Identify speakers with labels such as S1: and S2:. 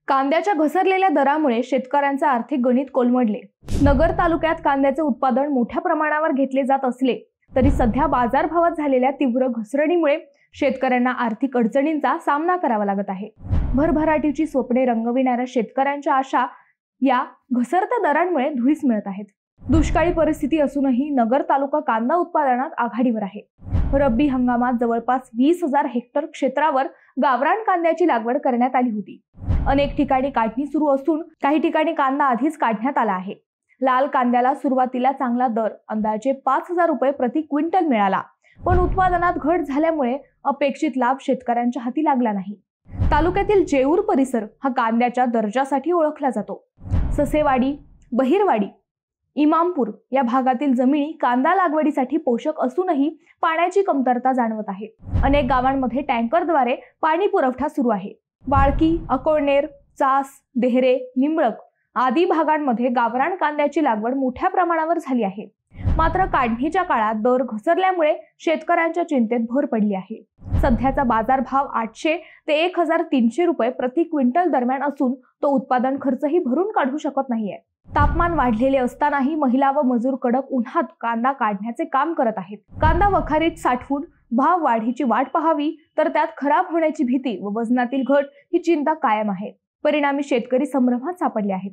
S1: कांद्याच्या घसरलेल्या दरामुळे शेतकऱ्यांचे आर्थिक गणित कोलमडले। नगर तालुक्यात कांद्याचे उत्पादन मोठ्या प्रमाणावर घेतले जात असले तरी सध्या बाजारभावात झालेल्या तीव्र घसरणीमुळे शेतकऱ्यांना आर्थिक अडचणींचा सामना करावा लागत आहे। भरभराटीची स्वप्ने रंगविणाऱ्या शेतकऱ्यांच्या आशा या घसरत्या दरांमुळे धुळीस मिळत आहेत। दुष्काळी परिस्थिती असूनही नगर तालुका कांदा उत्पादनात आघाडीवर आहे। रब्बी हंगामात जवळपास 20,000 हेक्टर क्षेत्रावर गावरान कांद्याची लागवड करण्यात आली होती। अनेक ठिकाणी काढणी सुरू असून काही ठिकाणी कांदा आधीच काढण्यात आला आहे। लाल कांद्याला सुरुवातीला चांगला दर अंदाजे 5,000 रुपये प्रति क्विंटल मिळाला, पण उत्पादनात घट झाल्यामुळे अपेक्षित लाभ शेतकऱ्यांच्या हाती लागला नाही। तालुक्यातील जेऊर परिसर हा कांद्याच्या दर्जासाठी ओळखला जातो। ससेवाडी, बहिरवाडी, इमामपूर या भागातील जमिनी कांदा लागवडीसाठी पोषक असूनही पाण्याची कमतरता जाणवत आहे। अनेक गावांमध्ये टँकरद्वारे पाणी पुरवठा सुरू आहे। वाळकी, अकोळनेर, चास, देहरे, निंबळक आदी भागांमध्ये गावरान कांद्याची लागवड मोठ्या प्रमाणावर झाली आहे। मात्र काढणीच्या काळात दर घसरल्यामुळे शेतकऱ्यांच्या चिंतेत भर पडली आहे। सध्याचा बाजारभाव 800 ते 1,300 रुपये प्रति क्विंटल दरम्यान असून तो उत्पादन खर्चही भरून काढू शकत नाहीये। तापमान वाढलेले असतानाही महिला व मजूर कडक उन्हात कांदा काढण्याचे काम करत आहेत। कांदा वखारीत साठवून भाव वाढीची वाट पाहावी तर त्यात खराब होण्याची भीती व वजनातील घट ही चिंता कायम आहे। परिणामी शेतकरी संभ्रमात सापडले आहेत।